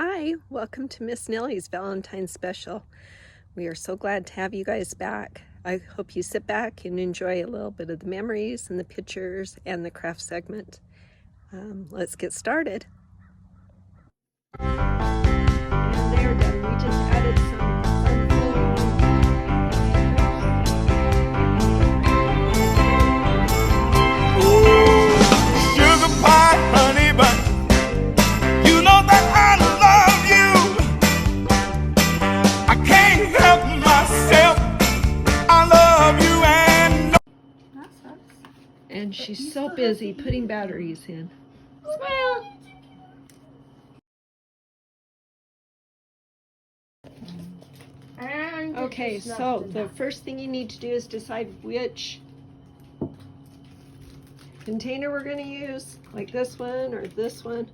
Hi, welcome to Miss Nellie's Valentine's Special. We are so glad to have you guys back. I hope you sit back and enjoy a little bit of the memories and the pictures and the craft segment. Let's get started. And they're done. We just added some sugar pie, honey bun. You know that I love you. I can't help myself. I love you and no. And she's so busy putting batteries in. Smile. Okay, so the first thing you need to do is decide which container we're going to use, like this one or this one.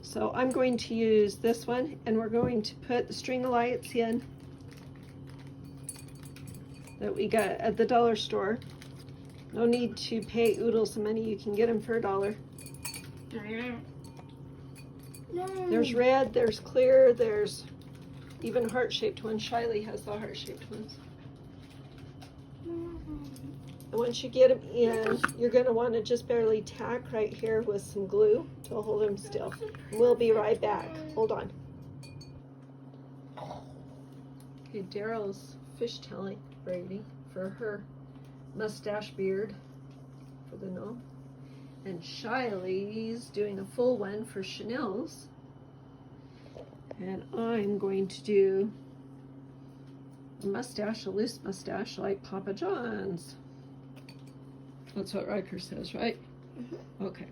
So I'm going to use this one, and we're going to put the string of lights in that we got at the dollar store. No need to pay oodles of money. You can get them for $1. No. There's red, there's clear, there's even heart-shaped ones. Shiley has the heart-shaped ones. And once you get them in, you're going to want to just barely tack right here with some glue to hold them still. We'll be right back. Hold on. Okay, Daryl's fishtailing Brady for her mustache beard for the gnome. And Shiley's doing a full one for Chanel's. And I'm going to do a mustache, a loose mustache like Papa John's. That's what Riker says, right? Mm-hmm. Okay.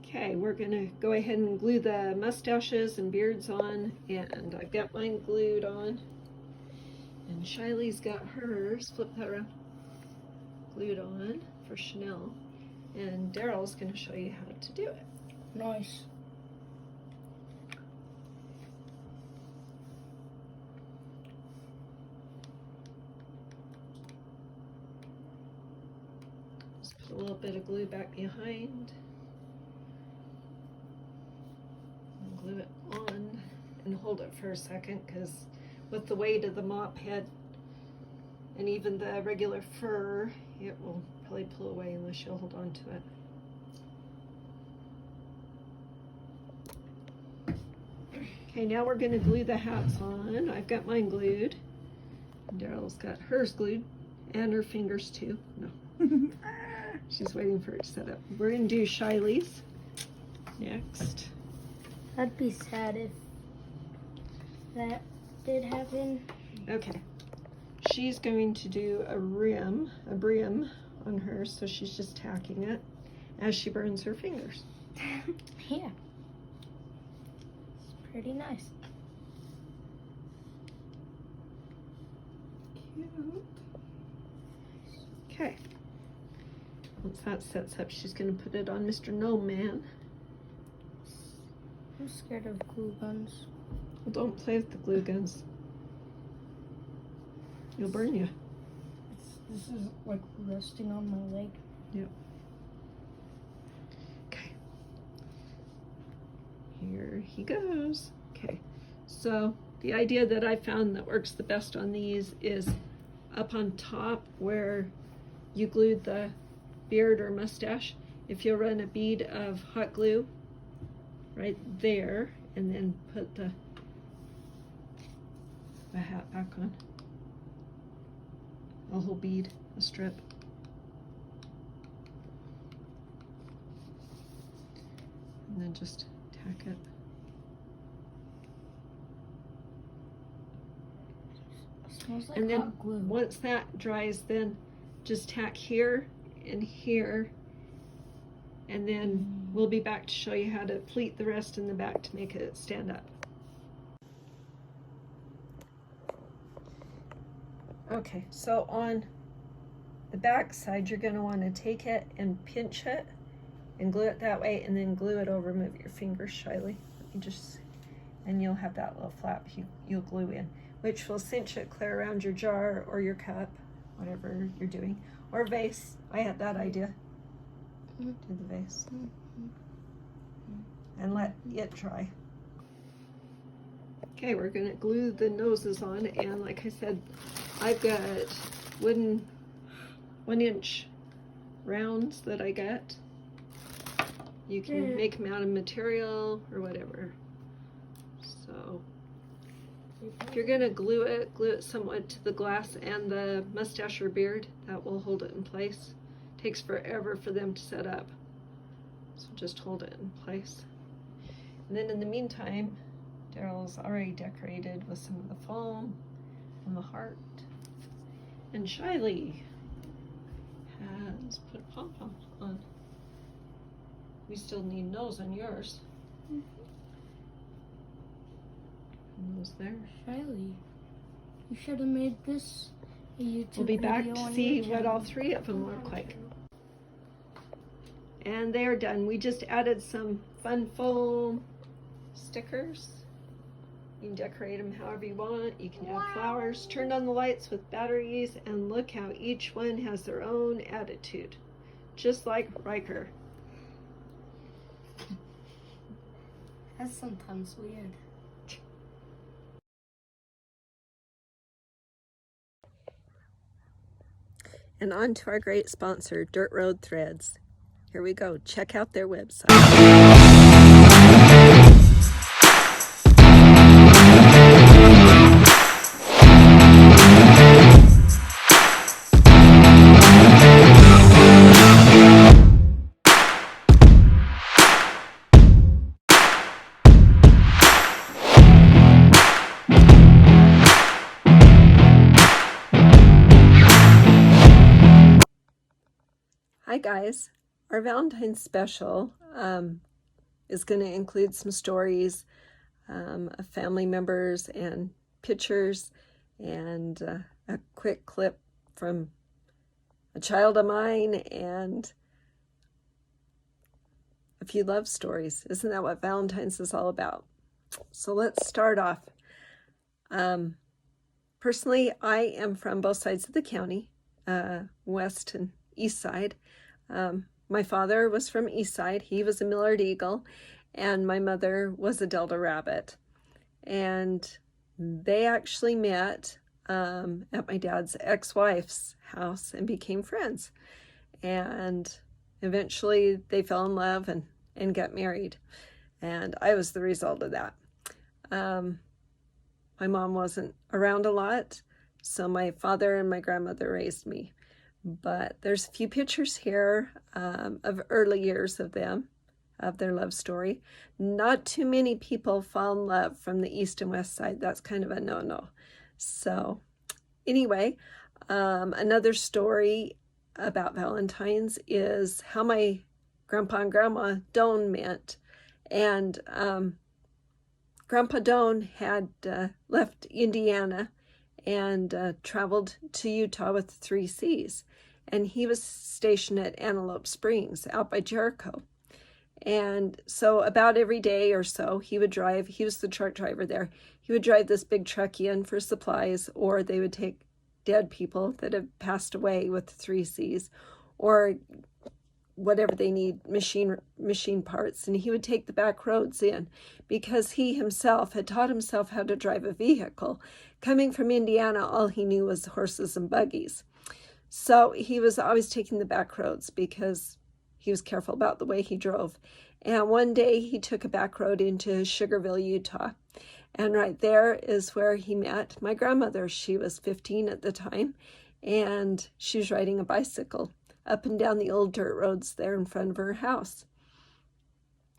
Okay, we're gonna go ahead and glue the mustaches and beards on, and I've got mine glued on. And Shiley's got hers, flip that around, glued on for Chanel. And Daryl's gonna show you how to do it. Nice. Just put a little bit of glue back behind. And glue it on and hold it for a second, because with the weight of the mop head and even the regular fur, it will probably pull away unless you'll hold on to it. Okay, now we're going to glue the hats on. I've got mine glued. Daryl's got hers glued, and her fingers too. No. She's waiting for it to set up. We're going to do Shiley's next. I'd be sad if that did happen. Okay. She's going to do a brim on hers, so she's just tacking it as she burns her fingers. Yeah. It's pretty nice. Cute. Okay. Once that sets up, she's going to put it on Mr. Gnome Man. I'm scared of glue guns. Well, don't play with the glue guns. You'll burn you. This is like resting on my leg. Yep. Okay. Here he goes. Okay. So the idea that I found that works the best on these is up on top where you glued the beard or mustache. If you'll run a bead of hot glue right there and then put the hat back on. A whole bead, a strip. And then just tack it. It smells like And then hot glue. once that dries, then just tack here and here. And then we'll be back to show you how to pleat the rest in the back to make it stand up. Okay, so on the back side, you're going to want to take it and pinch it and glue it that way, and then glue it over. Move your fingers, Shiley. And you'll have that little flap you'll glue in, which will cinch it clear around your jar or your cup, whatever you're doing, or vase. I had that idea. Do the vase. And let it dry. Okay, we're gonna glue the noses on, and like I said, I've got wooden 1-inch rounds that I got. You can make them out of material or whatever. So if you're gonna glue it somewhat to the glass and the mustache or beard. That will hold it in place. It takes forever for them to set up, so just hold it in place. And then in the meantime, Daryl's already decorated with some of the foam and the heart. And Shiley has put a pom-pom on. We still need nose on yours. Nose there. Shiley, you should have made this a YouTube We'll be back video to on see your what all channel. 3 of them look like. And they are done. We just added some fun foam stickers. You can decorate them however you want. You can add flowers. Turned on the lights with batteries, and look how each one has their own attitude. Just like Riker. That's sometimes weird. And on to our great sponsor, Dirt Road Threads. Here we go. Check out their website. Hi guys, our Valentine's special is going to include some stories of family members and pictures, and a quick clip from a child of mine, and a few love stories. Isn't that what Valentine's is all about? So let's start off. Personally, I am from both sides of the county, west and east side. My father was from east side. He was a Millard Eagle, and my mother was a Delta Rabbit. And they actually met at my dad's ex-wife's house and became friends. And eventually they fell in love and got married. And I was the result of that. My mom wasn't around a lot, so my father and my grandmother raised me. But there's a few pictures here of early years of them, of their love story. Not too many people fall in love from the east and west side. That's kind of a no-no. So anyway, another story about Valentine's is how my grandpa and grandma Doan met. And Grandpa Doan had left Indiana and traveled to Utah with the 3 C's. And he was stationed at Antelope Springs out by Jericho. And so about every day or so, he would drive, he was the truck driver there, he would drive this big truck in for supplies, or they would take dead people that had passed away with the 3 C's, or whatever they need, machine parts, and he would take the back roads in because he himself had taught himself how to drive a vehicle. Coming from Indiana, all he knew was horses and buggies. So he was always taking the back roads because he was careful about the way he drove. And one day he took a back road into Sugarville, Utah. And right there is where he met my grandmother. She was 15 at the time, and she was riding a bicycle up and down the old dirt roads there in front of her house.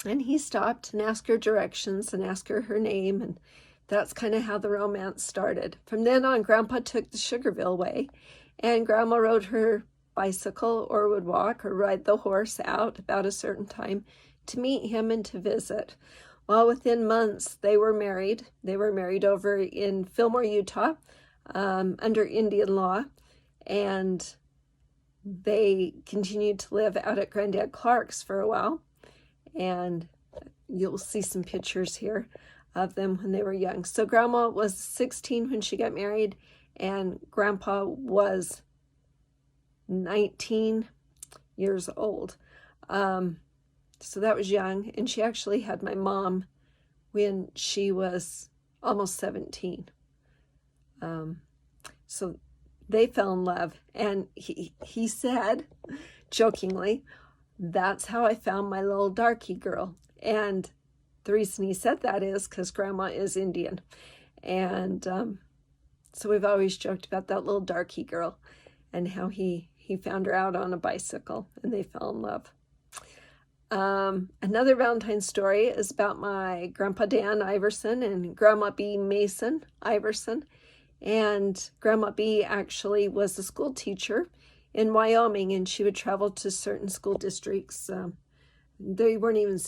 And he stopped and asked her directions and asked her her name, and that's kind of how the romance started. From then on, Grandpa took the Sugarville way, and Grandma rode her bicycle or would walk or ride the horse out about a certain time to meet him and to visit. Well, within months, they were married. They were married over in Fillmore, Utah, under Indian law, and they continued to live out at Granddad Clark's for a while. And you'll see some pictures here of them when they were young. So Grandma was 16 when she got married, and Grandpa was 19 years old. So that was young, and she actually had my mom when she was almost 17. So they fell in love, and he said, jokingly, that's how I found my little darky girl. And the reason he said that is because Grandma is Indian. And so we've always joked about that little darky girl and how he found her out on a bicycle and they fell in love. Another Valentine's story is about my Grandpa Dan Iverson and Grandma B Mason Iverson. And Grandma B actually was a school teacher in Wyoming, and she would travel to certain school districts. They weren't even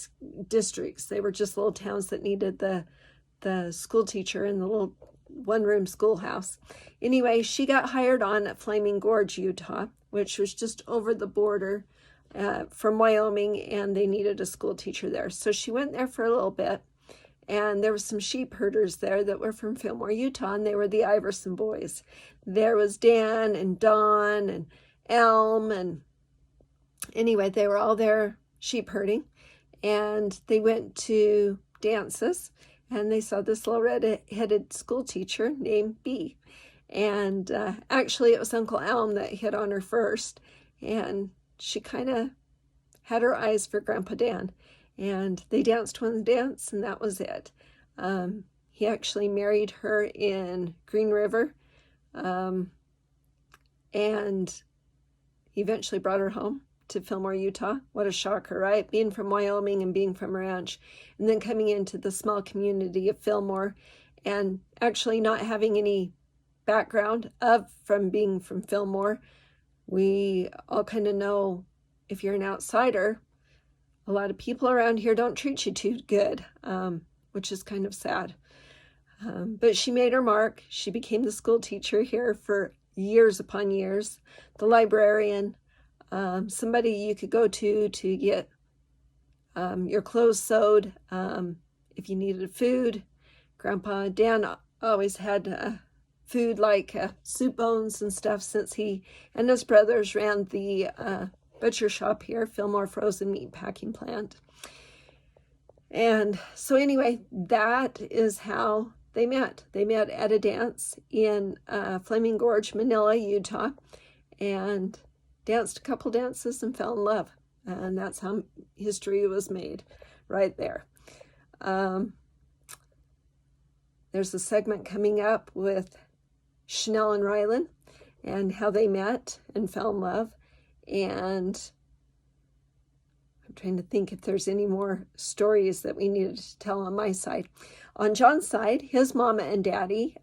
districts. They were just little towns that needed the school teacher in the little one-room schoolhouse. Anyway, she got hired on at Flaming Gorge, Utah, which was just over the border from Wyoming, and they needed a school teacher there. So she went there for a little bit, and there were some sheep herders there that were from Fillmore, Utah, and they were the Iverson boys. There was Dan and Don and Elm, and anyway, they were all there sheep herding, and they went to dances, and they saw this little red-headed school teacher named Bee. And actually, it was Uncle Elm that hit on her first, and she kind of had her eyes for Grandpa Dan. And they danced one dance, and that was it. He actually married her in Green River, and eventually brought her home to Fillmore, Utah. What a shocker, right? Being from Wyoming and being from a ranch, and then coming into the small community of Fillmore, and actually not having any background from being from Fillmore. We all kind of know if you're an outsider, a lot of people around here don't treat you too good, which is kind of sad. But she made her mark. She became the school teacher here for years upon years, the librarian, somebody you could go to get your clothes sewed. If you needed food, Grandpa Dan always had food like soup bones and stuff, since he and his brothers ran the butcher shop here, Fillmore Frozen Meat Packing Plant. And so anyway, that is how they met. They met at a dance in Flaming Gorge, Manila, Utah, and danced a couple dances and fell in love. And that's how history was made, right there. There's a segment coming up with Chanel and Rylan and how they met and fell in love. And I'm trying to think if there's any more stories that we needed to tell on my side. On John's side, his mama and daddy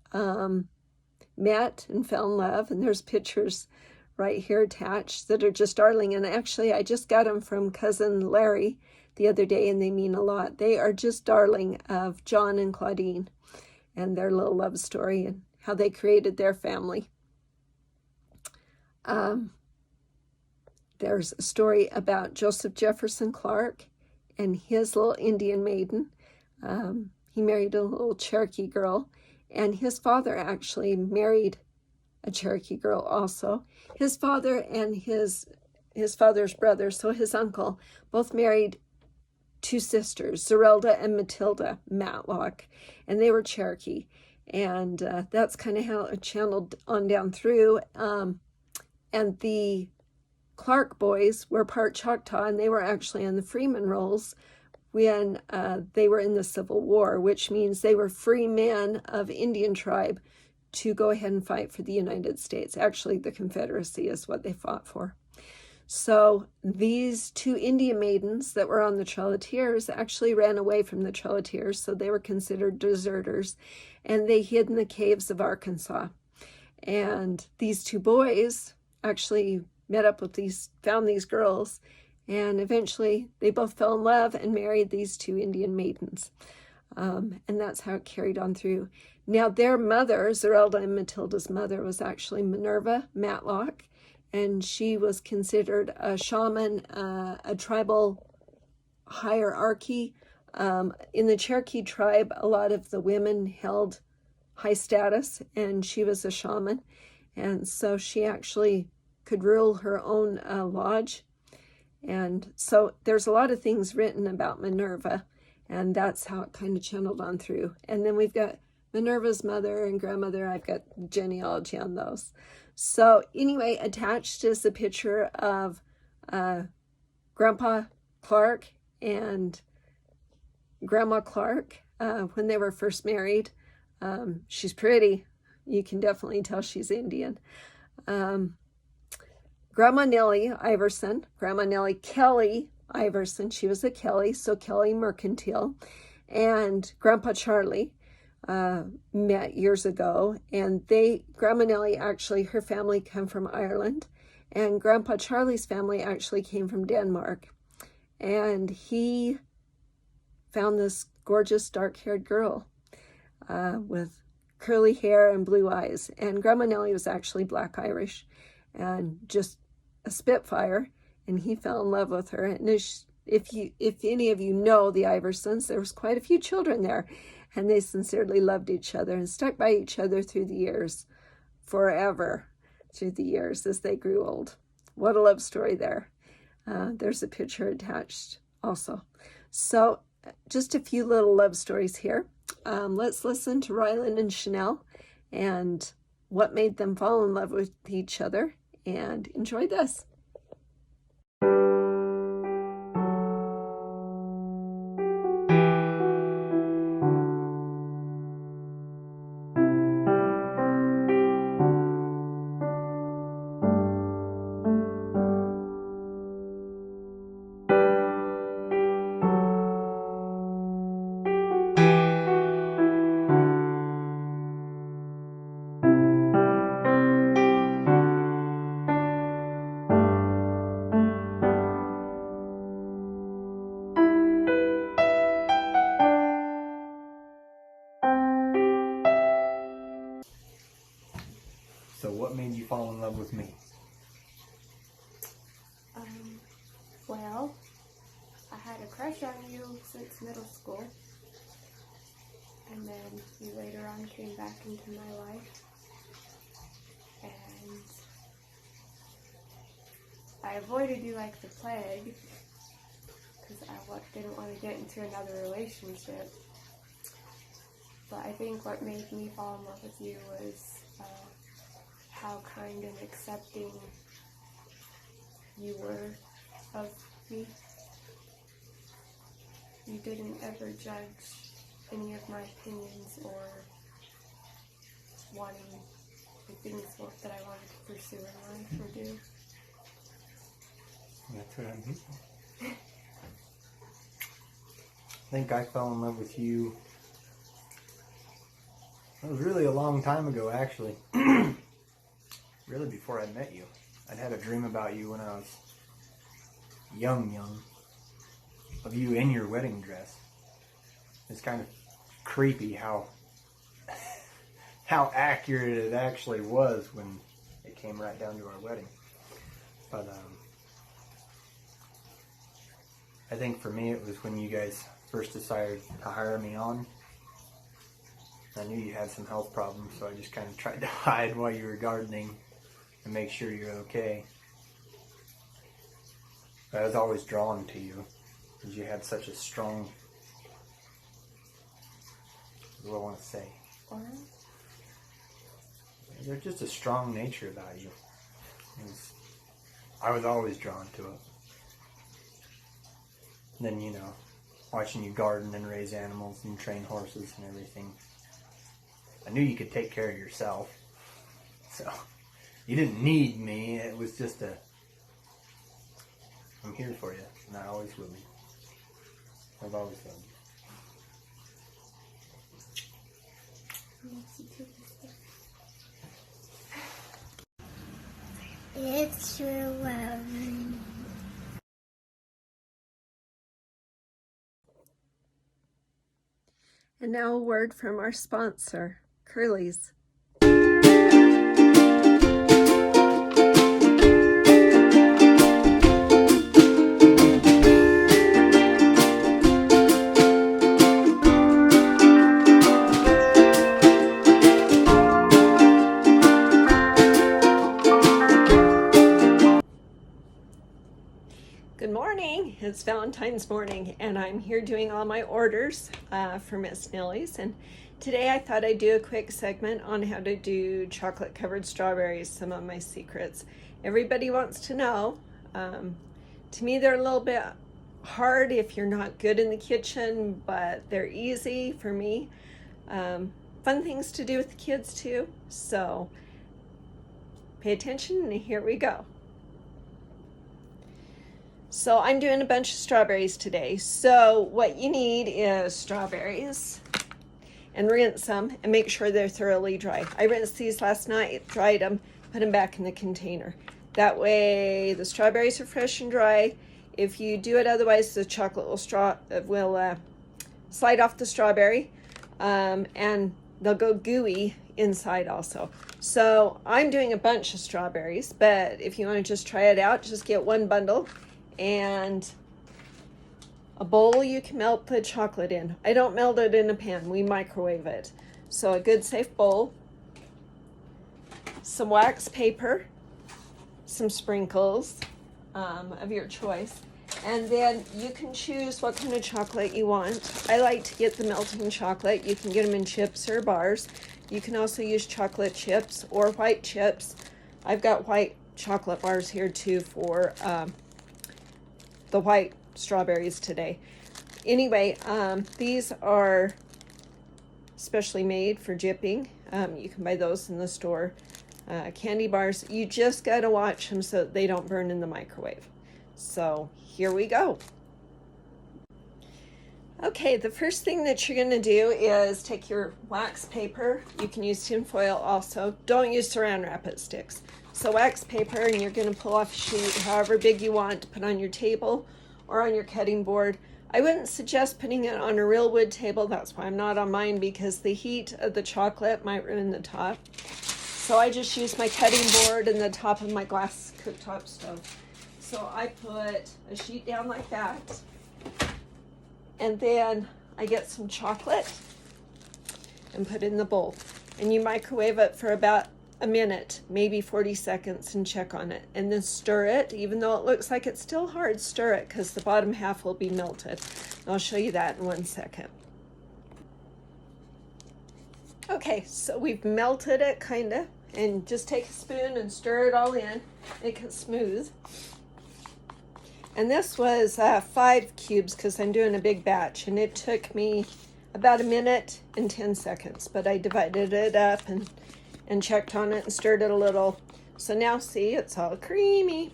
met and fell in love. And there's pictures right here attached that are just darling. And actually, I just got them from cousin Larry the other day, and they mean a lot. They are just darling of John and Claudine and their little love story and how they created their family. There's a story about Joseph Jefferson Clark and his little Indian maiden. He married a little Cherokee girl, and his father actually married a Cherokee girl also. His father and his father's brother, so his uncle, both married two sisters, Zerelda and Matilda Matlock, and they were Cherokee. And that's kind of how it channeled on down through. And the Clark boys were part Choctaw, and they were actually on the Freeman rolls when they were in the Civil War, which means they were free men of Indian tribe to go ahead and fight for the United States. Actually, the Confederacy is what they fought for. So these two Indian maidens that were on the Chollatiers actually ran away from the Chollatiers, so they were considered deserters, and they hid in the caves of Arkansas. And these two boys actually met up with found these girls, and eventually they both fell in love and married these two Indian maidens. And that's how it carried on through. Now, their mother, Zerelda and Matilda's mother, was actually Minerva Matlock, and she was considered a shaman, a tribal hierarchy. In the Cherokee tribe, a lot of the women held high status, and she was a shaman. And so she actually could rule her own lodge. And so there's a lot of things written about Minerva, and that's how it kind of channeled on through. And then we've got Minerva's mother and grandmother. I've got genealogy on those. So anyway, attached is a picture of Grandpa Clark and Grandma Clark when they were first married. She's pretty. You can definitely tell she's Indian. Grandma Nellie Iverson, Grandma Nellie Kelly Iverson, she was a Kelly, so Kelly Mercantile, and Grandpa Charlie met years ago, and Grandma Nellie actually, her family come from Ireland, and Grandpa Charlie's family actually came from Denmark, and he found this gorgeous dark-haired girl with curly hair and blue eyes, and Grandma Nellie was actually Black Irish, and just a spitfire, and he fell in love with her. And if any of you know the Iversons, there was quite a few children there, and they sincerely loved each other and stuck by each other through the years, forever through the years as they grew old. What a love story there. There's a picture attached also. So just a few little love stories here. Let's listen to Ryland and Chanel and what made them fall in love with each other, and enjoy this. So what made you fall in love with me? Well, I had a crush on you since middle school, and then you later on came back into my life, and I avoided you like the plague, because I didn't want to get into another relationship, but I think what made me fall in love with you was how kind and accepting you were of me. You didn't ever judge any of my opinions or wanting the things that I wanted to pursue in life or do. That's what I'm here for. I think I fell in love with you. It was really a long time ago, actually. Really before I met you. I'd had a dream about you when I was young, of you in your wedding dress. It's kind of creepy how accurate it actually was when it came right down to our wedding. But I think for me it was when you guys first decided to hire me on. I knew you had some health problems, so I just kind of tried to hide while you were gardening and make sure you're okay. But I was always drawn to you because you had such a strong, what do I want to say? There's just a strong nature about you. I was always drawn to it. And then, watching you garden and raise animals and train horses and everything. I knew you could take care of yourself. So, you didn't need me. It was just I'm here for you, and I always will be. I've always loved you. It's your love. And now a word from our sponsor, Curly's. Good morning. It's Valentine's morning, and I'm here doing all my orders for Miss Nellie's. And today I thought I'd do a quick segment on how to do chocolate covered strawberries, some of my secrets. Everybody wants to know. To me, they're a little bit hard if you're not good in the kitchen, but they're easy for me. Fun things to do with the kids too. So pay attention, and here we go. So I'm doing a bunch of strawberries today. So what you need is strawberries, and rinse them and make sure they're thoroughly dry. I rinsed these last night, dried them, put them back in the container. That way the strawberries are fresh and dry. If you do it otherwise, the chocolate will slide off the strawberry, and they'll go gooey inside also. So I'm doing a bunch of strawberries, but if you want to just try it out, just get one bundle and a bowl you can melt the chocolate in. I don't melt it in a pan, we microwave it. So a good safe bowl, some wax paper, some sprinkles of your choice, and then you can choose what kind of chocolate you want. I like to get the melting chocolate. You can get them in chips or bars. You can also use chocolate chips or white chips. I've got white chocolate bars here too for the white strawberries today. Anyway, these are specially made for dipping. You can buy those in the store. Candy bars, you just gotta watch them so they don't burn in the microwave. So here we go. Okay, the first thing that you're gonna do is take your wax paper. You can use tin foil also. Don't use saran wrap, it sticks. So wax paper, and you're gonna pull off a sheet however big you want to put on your table or on your cutting board. I wouldn't suggest putting it on a real wood table. That's why I'm not on mine, because the heat of the chocolate might ruin the top. So I just use my cutting board and the top of my glass cooktop stove. So I put a sheet down like that, and then I get some chocolate and put it in the bowl. And you microwave it for about a minute, maybe 40 seconds, and check on it. And then stir it. Even though it looks like it's still hard, stir it, because the bottom half will be melted. I'll show you that in 1 second. Okay, so we've melted it kinda, and just take a spoon and stir it all in, make it smooth. And this was 5 cubes because I'm doing a big batch, and it took me about a minute and 10 seconds, but I divided it up and checked on it and stirred it a little. So now see, it's all creamy.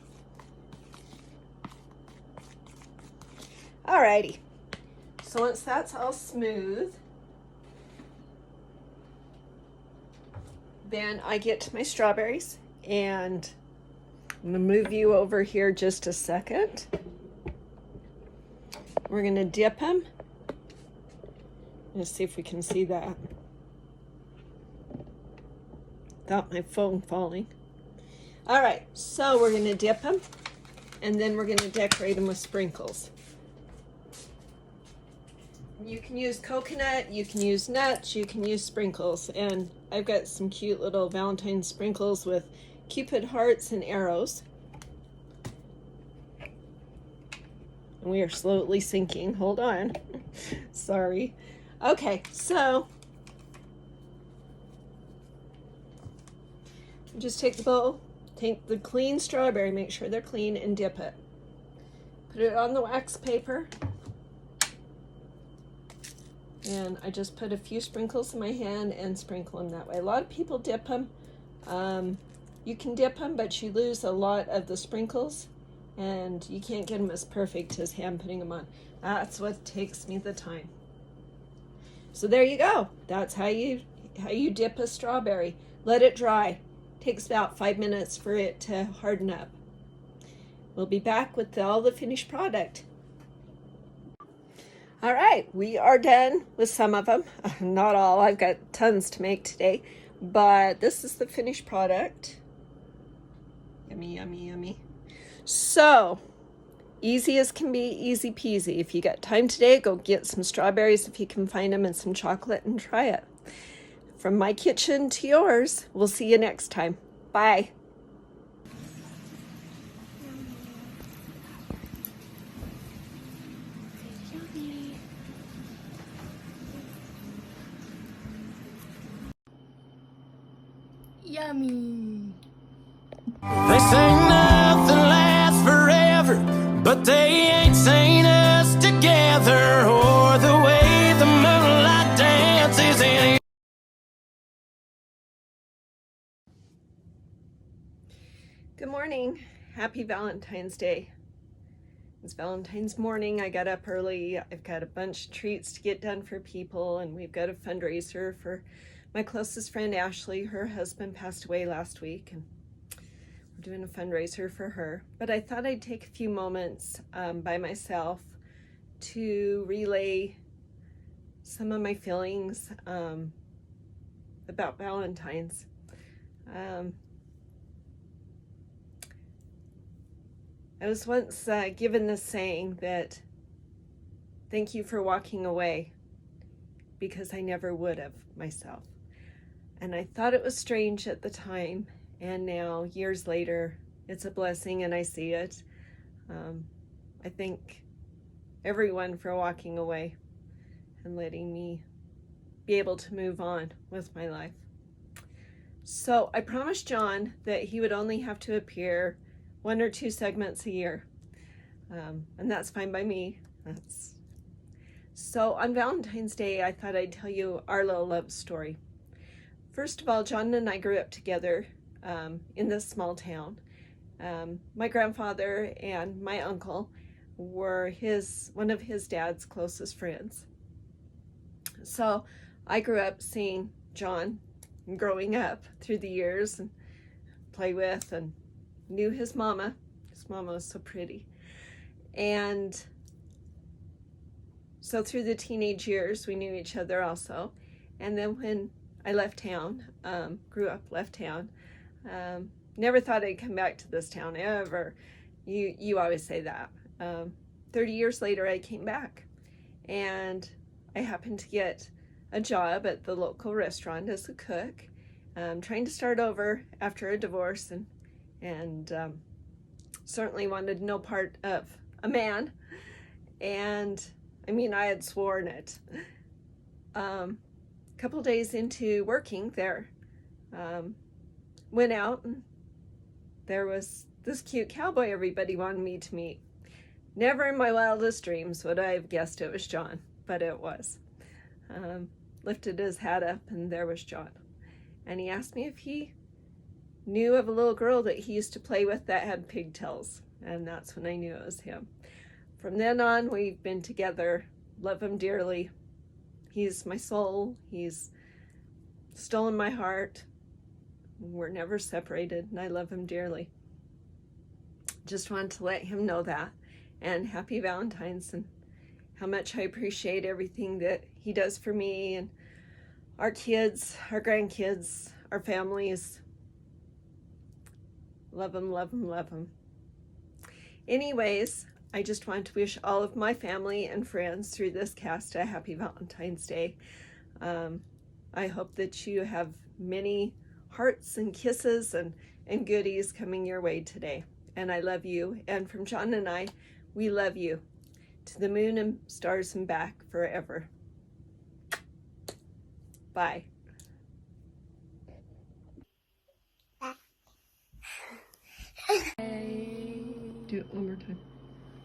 Alrighty, so once that's all smooth, then I get to my strawberries, and I'm gonna move you over here just a second. We're gonna dip them. Let's see if we can see that without my phone falling. All right, so we're gonna dip them, and then we're gonna decorate them with sprinkles. You can use coconut, you can use nuts, you can use sprinkles, and I've got some cute little Valentine sprinkles with Cupid hearts and arrows. And we are slowly sinking. Hold on. Sorry. Okay, so just take the bowl, take the clean strawberry, make sure they're clean, and dip it. Put it on the wax paper. And I just put a few sprinkles in my hand and sprinkle them that way. A lot of people dip them. You can dip them, but you lose a lot of the sprinkles, and you can't get them as perfect as hand putting them on. That's what takes me the time. So there you go. That's how you dip a strawberry. Let it dry. Takes about 5 minutes for it to harden up. We'll be back with all the finished product. All right, we are done with some of them. Not all, I've got tons to make today, but this is the finished product. Yummy, yummy, yummy. So, easy as can be, easy peasy. If you got time today, go get some strawberries if you can find them, and some chocolate, and try it. From my kitchen to yours, we'll see you next time. Bye. Yummy. They say nothing lasts forever, but they ain't seen us together or the way the moonlight dances in. Good morning. Happy Valentine's Day. It's Valentine's morning. I got up early. I've got a bunch of treats to get done for people, and we've got a fundraiser for my closest friend Ashley. Her husband passed away last week, and we're doing a fundraiser for her. But I thought I'd take a few moments by myself to relay some of my feelings about Valentine's. I was once given this saying that, thank you for walking away, because I never would have myself. And I thought it was strange at the time, and now, years later, it's a blessing and I see it. I thank everyone for walking away and letting me be able to move on with my life. So I promised John that he would only have to appear 1 or 2 segments a year, and that's fine by me. So on Valentine's Day, I thought I'd tell you our little love story. First of all, John and I grew up together in this small town. My grandfather and my uncle were one of his dad's closest friends. So I grew up seeing John growing up through the years and play with, and knew his mama. His mama was so pretty. And so through the teenage years, we knew each other also. And then when I left town, grew up, left town, never thought I'd come back to this town ever. You always say that. 30 years later, I came back, and I happened to get a job at the local restaurant as a cook, trying to start over after a divorce, and certainly wanted no part of a man. And I mean, I had sworn it. A couple days into working there, went out, and there was this cute cowboy everybody wanted me to meet. Never in my wildest dreams would I have guessed it was John, but it was. Lifted his hat up, and there was John. And he asked me if he knew of a little girl that he used to play with that had pigtails, and that's when I knew it was him. From then on, we've been together, love him dearly. He's my soul. He's stolen my heart. We're never separated, and I love him dearly. Just wanted to let him know that, and happy Valentine's, and how much I appreciate everything that he does for me and our kids, our grandkids, our families. Love him, love him, love him. Anyways, I just want to wish all of my family and friends through this cast a happy Valentine's Day. I hope that you have many hearts and kisses and goodies coming your way today. And I love you. And from John and I, we love you. To the moon and stars and back forever. Bye. Bye. Do it one more time.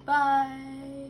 Bye.